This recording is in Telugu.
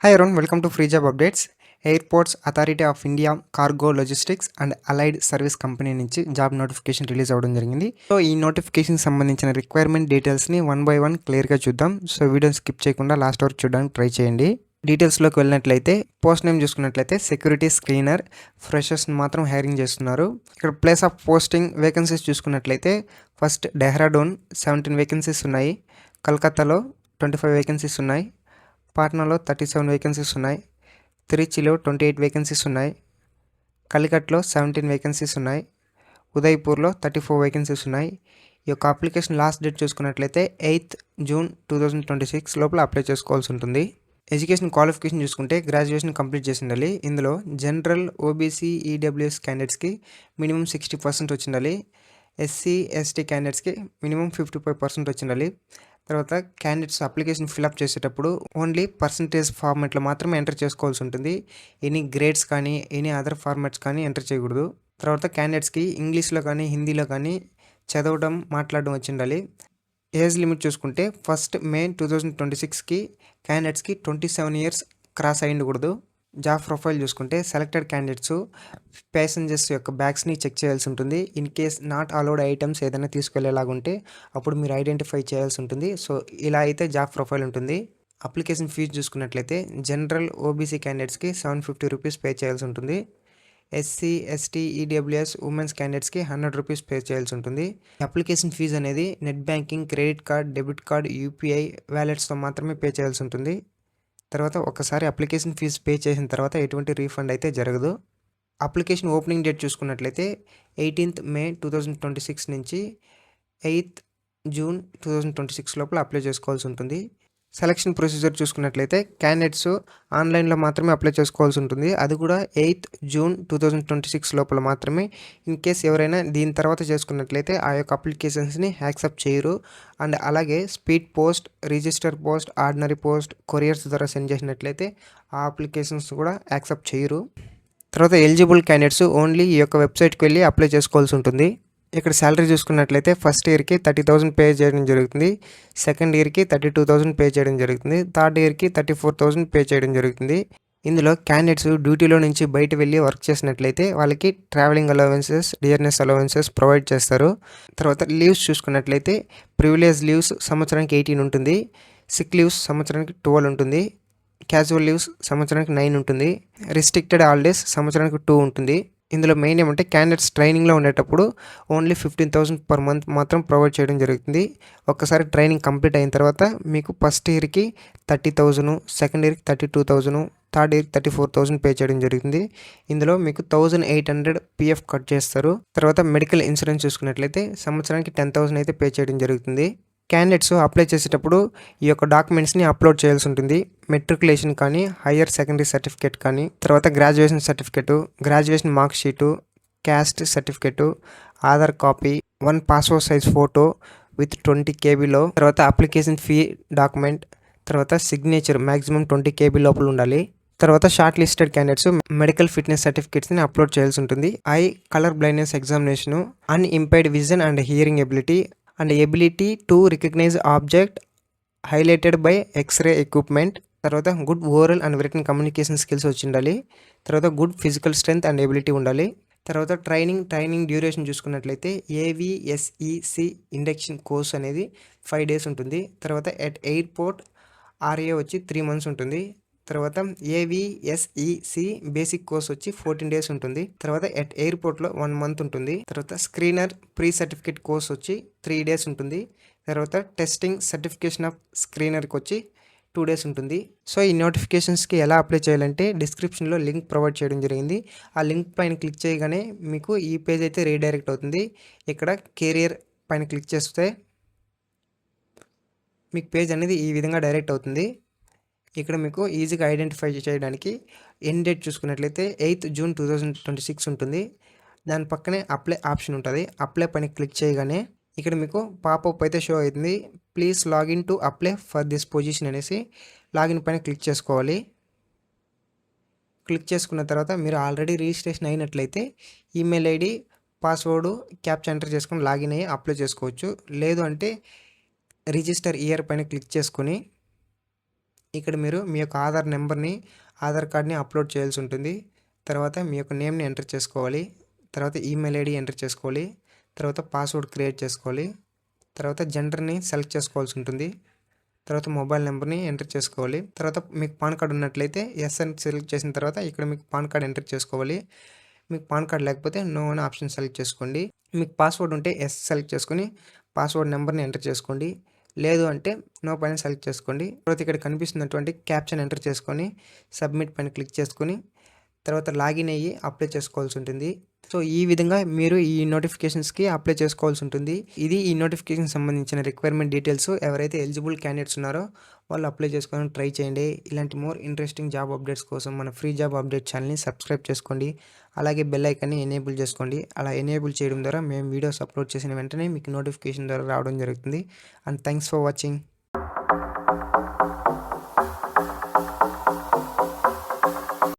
Hi everyone, welcome to Free Job Updates. Airports authority of India cargo logistics and allied service company నుంచి జాబ్ నోటిఫికేషన్ రిలీజ్ అవ్వడం జరిగింది. సో ఈ నోటిఫికేషన్ సంబంధించిన రిక్వైర్మెంట్ డీటెయిల్స్ని వన్ బై వన్ క్లియర్గా చూద్దాం. సో వీడియోని స్కిప్ చేయకుండా లాస్ట్ వరకు చూడడానికి ట్రై చేయండి. డీటెయిల్స్లోకి వెళ్ళినట్లయితే పోస్ట్ నేమ్ చూసుకున్నట్లయితే సెక్యూరిటీ స్క్రీనర్, ఫ్రెషర్స్ని మాత్రం హైరింగ్ చేస్తున్నారు. ఇక్కడ ప్లేస్ ఆఫ్ పోస్టింగ్ వేకెన్సీస్ చూసుకున్నట్లయితే ఫస్ట్ డెహ్రాడూన్ 17 వేకెన్సీస్ ఉన్నాయి, కలకత్తాలో 25 వేకెన్సీస్ ఉన్నాయి, పాట్నాలో 37 వేకెన్సీస్ ఉన్నాయి, తిరుచిలో 28 వేకెన్సీస్ ఉన్నాయి, కలికట్లో 17 వేకెన్సీస్ ఉన్నాయి, ఉదయ్పూర్లో 34 వేకెన్సీస్ ఉన్నాయి. ఈ యొక్క అప్లికేషన్ లాస్ట్ డేట్ చూసుకున్నట్లయితే 8th June 2026 లోపల అప్లై చేసుకోవాల్సి ఉంటుంది. ఎడ్యుకేషన్ క్వాలిఫికేషన్ చూసుకుంటే గ్రాడ్యుయేషన్ కంప్లీట్ చేసి ఉండాలి. ఇందులో జనరల్, ఓబీసీ, ఈడబ్ల్యూఎస్ క్యాండిడేట్స్కి మినిమం 60% వచ్చి ఉండాలి. ఎస్సీ, ఎస్టీ క్యాండిడేట్స్కి మినిమం 55% వచ్చి ఉండాలి. తర్వాత క్యాండిడేట్స్ అప్లికేషన్ ఫిలప్ చేసేటప్పుడు ఓన్లీ పర్సంటేజ్ ఫార్మాట్లో మాత్రమే ఎంటర్ చేసుకోవాల్సి ఉంటుంది. ఎనీ గ్రేడ్స్ కానీ ఎనీ అదర్ ఫార్మాట్స్ కానీ ఎంటర్ చేయకూడదు. తర్వాత క్యాండిడేట్స్కి ఇంగ్లీష్లో కానీ హిందీలో కానీ చదవడం, మాట్లాడడం వచ్చి ఉండాలి. ఏజ్ లిమిట్ చూసుకుంటే 1st May 2026కి క్యాండిడేట్స్కి 27 years క్రాస్ అయి ఉండకూడదు. జాబ్ ప్రొఫైల్ చూసుకుంటే సెలెక్టెడ్ క్యాండిడేట్స్ ప్యాసింజర్స్ యొక్క బ్యాగ్స్ని చెక్ చేయాల్సి ఉంటుంది. In case not allowed items ఏదైనా తీసుకెళ్లేలాగుంటే అప్పుడు మీరు ఐడెంటిఫై చేయాల్సి ఉంటుంది. సో ఇలా అయితే జాబ్ ప్రొఫైల్ ఉంటుంది. అప్లికేషన్ ఫీజు చూసుకున్నట్లయితే జనరల్, ఓబీసీ క్యాండిడేట్స్కి 750 రూపీస్ పే చేయాల్సి ఉంటుంది. ఎస్సీ, ఎస్టీ, ఈడబ్ల్యూఎస్, ఉమెన్స్ క్యాండిడేట్స్కి 100 రూపీస్ పే చేయాల్సి ఉంటుంది. అప్లికేషన్ ఫీజు అనేది net banking, credit card, debit card, UPI వ్యాలెట్స్తో మాత్రమే పే చేయాల్సి ఉంటుంది. తర్వాత ఒకసారి అప్లికేషన్ ఫీజు పే చేసిన తర్వాత ఎటువంటి రీఫండ్ అయితే జరగదు. అప్లికేషన్ ఓపెనింగ్ డేట్ చూసుకున్నట్లయితే 18th May 2026 నుంచి 8th June 2026 లోపల అప్లై చేసుకోవాల్సి ఉంటుంది. సెలక్షన్ ప్రొసీజర్ చూసుకున్నట్లయితే క్యాండిడేట్స్ ఆన్లైన్లో మాత్రమే అప్లై చేసుకోవాల్సి ఉంటుంది. అది కూడా 8th June 2026 లోపల మాత్రమే. ఇన్ కేస్ ఎవరైనా దీని తర్వాత చేసుకున్నట్లయితే ఆ యొక్క అప్లికేషన్స్ని యాక్సెప్ట్ చేయరు. అండ్ అలాగే speed post, register post, ordinary post, couriers ద్వారా సెండ్ చేసినట్లయితే ఆ అప్లికేషన్స్ కూడా యాక్సెప్ట్ చేయరు. తర్వాత ఎలిజిబుల్ క్యాండిడేట్స్ ఓన్లీ ఈ యొక్క వెబ్సైట్కి వెళ్ళి అప్లై చేసుకోవాల్సి ఉంటుంది. ఇక్కడ శాలరీ చూసుకున్నట్లయితే ఫస్ట్ ఇయర్కి 30,000 పే చేయడం జరుగుతుంది, సెకండ్ ఇయర్కి 32,000 పే చేయడం జరుగుతుంది, థర్డ్ ఇయర్కి 34,000 పే చేయడం జరుగుతుంది. ఇందులో క్యాండిడేట్స్ డ్యూటీలో నుంచి బయట వెళ్ళి వర్క్ చేసినట్లయితే వాళ్ళకి travelling allowances, dearness allowances provide చేస్తారు. తర్వాత లీవ్స్ చూసుకున్నట్లయితే ప్రివిలేజ్ లీవ్స్ సంవత్సరానికి 18 ఉంటుంది, సిక్ లీవ్స్ సంవత్సరానికి 12 ఉంటుంది, క్యాజువల్ లీవ్స్ సంవత్సరానికి 9 ఉంటుంది, రిస్ట్రిక్టెడ్ హాలిడేస్ సంవత్సరానికి 2 ఉంటుంది. ఇందులో మెయిన్ ఏమంటే క్యాండిడేట్స్ ట్రైనింగ్లో ఉండేటప్పుడు ఓన్లీ 15,000 per month మాత్రం ప్రొవైడ్ చేయడం జరుగుతుంది. ఒక్కసారి ట్రైనింగ్ కంప్లీట్ అయిన తర్వాత మీకు ఫస్ట్ ఇయర్కి 30,000, సెకండ్ ఇయర్కి 32,000, థర్డ్ ఇయర్కి 34,000 పే చేయడం జరుగుతుంది. ఇందులో మీకు 1,800 PF కట్ చేస్తారు. తర్వాత మెడికల్ ఇన్సూరెన్స్ చూసుకున్నట్లయితే సంవత్సరానికి 10,000 అయితే పే చేయడం జరుగుతుంది. క్యాండిడేట్స్ అప్లై చేసేటప్పుడు ఈ యొక్క డాక్యుమెంట్స్ని అప్లోడ్ చేయాల్సి ఉంటుంది. మెట్రికులేషన్ కానీ, హయ్యర్ సెకండరీ సర్టిఫికేట్ కానీ, తర్వాత graduation certificate, graduation mark sheet, caste certificate, Aadhaar copy, 1 passport size photo with 20 KBలో, తర్వాత అప్లికేషన్ ఫీ డాక్యుమెంట్, తర్వాత సిగ్నేచర్ మ్యాక్సిమం 20 KB లోపల ఉండాలి. తర్వాత short listed candidates medical fitness సర్టిఫికేట్స్ని అప్లోడ్ చేయాల్సి ఉంటుంది. Eye colour blindness examination, unimpaired vision and hearing ability and ability to recognize object highlighted by x-ray equipment, తర్వాత good oral and written communication skills వచ్చి ఉండాలి. తర్వాత good physical strength and ability ఉండాలి. తర్వాత ట్రైనింగ్ డ్యూరేషన్ చూసుకున్నట్లయితే AVSEC ఇండక్షన్ కోర్స్ అనేది 5 days ఉంటుంది. తర్వాత ఎట్ ఎయిర్పోర్ట్ RA వచ్చి 3 months ఉంటుంది. తర్వాత AVSEC బేసిక్ కోర్స్ వచ్చి 14 days ఉంటుంది. తర్వాత ఎట్ ఎయిర్పోర్ట్లో 1 month ఉంటుంది. తర్వాత స్క్రీనర్ ప్రీ సర్టిఫికేట్ కోర్స్ వచ్చి 3 days ఉంటుంది. తర్వాత టెస్టింగ్ సర్టిఫికేషన్ ఆఫ్ స్క్రీనర్కి వచ్చి 2 days ఉంటుంది. సో ఈ నోటిఫికేషన్స్కి ఎలా అప్లై చేయాలంటే డిస్క్రిప్షన్లో లింక్ ప్రొవైడ్ చేయడం జరిగింది. ఆ లింక్ పైన క్లిక్ చేయగానే మీకు ఈ పేజ్ అయితే రీడైరెక్ట్ అవుతుంది. ఇక్కడ కెరియర్ పైన క్లిక్ చేస్తే మీకు పేజ్ అనేది ఈ విధంగా డైరెక్ట్ అవుతుంది. ఇక్కడ మీకు ఈజీగా ఐడెంటిఫై చేయడానికి ఎండ్ డేట్ చూసుకున్నట్లయితే 8th June 2026 ఉంటుంది. దాని పక్కనే అప్లై ఆప్షన్ ఉంటుంది. అప్లై పైన క్లిక్ చేయగానే ఇక్కడ మీకు పాపప్ అయితే షో అవుతుంది. Please login to apply for this position అనేసి లాగిన్ పైన క్లిక్ చేసుకోవాలి. క్లిక్ చేసుకున్న తర్వాత మీరు ఆల్రెడీ రిజిస్ట్రేషన్ అయినట్లయితే email ID, password, captcha enter చేసుకొని లాగిన్ అయ్యి అప్లై చేసుకోవచ్చు. లేదు అంటే రిజిస్టర్ ఇయర్ పైన క్లిక్ చేసుకొని ఇక్కడ మీరు మీ యొక్క ఆధార్ కార్డ్ని అప్లోడ్ చేయాల్సి ఉంటుంది. తర్వాత మీ యొక్క నేమ్ని ఎంటర్ చేసుకోవాలి. తర్వాత ఈమెయిల్ ఐడి ఎంటర్ చేసుకోవాలి. తర్వాత పాస్వర్డ్ క్రియేట్ చేసుకోవాలి. తర్వాత జెండర్ని సెలెక్ట్ చేసుకోవాల్సి ఉంటుంది. తర్వాత మొబైల్ నెంబర్ని ఎంటర్ చేసుకోవాలి. తర్వాత మీకు పాన్ కార్డ్ ఉన్నట్లయితే ఎస్ అని సెలెక్ట్ చేసిన తర్వాత ఇక్కడ మీకు పాన్ కార్డ్ ఎంటర్ చేసుకోవాలి. మీకు పాన్ కార్డ్ లేకపోతే నో అనే ఆప్షన్ సెలెక్ట్ చేసుకోండి. మీకు పాస్వర్డ్ ఉంటే ఎస్ సెలెక్ట్ చేసుకొని పాస్వర్డ్ నెంబర్ని ఎంటర్ చేసుకోండి. లేదు అంటే నో పైన సెలెక్ట్ చేసుకోండి. తర్వాత ఇక్కడ కనిపిస్తున్నటువంటి క్యాప్షన్ ఎంటర్ చేసుకొని సబ్మిట్ పైన క్లిక్ చేసుకొని తర్వాత లాగిన్ అయ్యి అప్లై చేసుకోవాల్సి ఉంటుంది. సో ఈ విధంగా మీరు ఈ నోటిఫికేషన్స్కి అప్లై చేసుకోవాల్సి ఉంటుంది. ఇది ఈ నోటిఫికేషన్ సంబంధించిన రిక్వైర్మెంట్ డీటెయిల్స్. ఎవరైతే ఎలిజిబుల్ క్యాండిడేట్స్ ఉన్నారో వాళ్ళు అప్లై చేసుకోవడానికి ట్రై చేయండి. ఇలాంటి మోర్ ఇంట్రెస్టింగ్ జాబ్ అప్డేట్స్ కోసం మన ఫ్రీ జాబ్ అప్డేట్ ఛానల్ని సబ్స్క్రైబ్ చేసుకోండి. అలాగే బెల్ ఐకాన్ని ఎనేబుల్ చేసుకోండి. అలా ఎనేబుల్ చేయడం ద్వారా మేము వీడియోస్ అప్లోడ్ చేసిన వెంటనే మీకు నోటిఫికేషన్ ద్వారా రావడం జరుగుతుంది. And thanks for watching.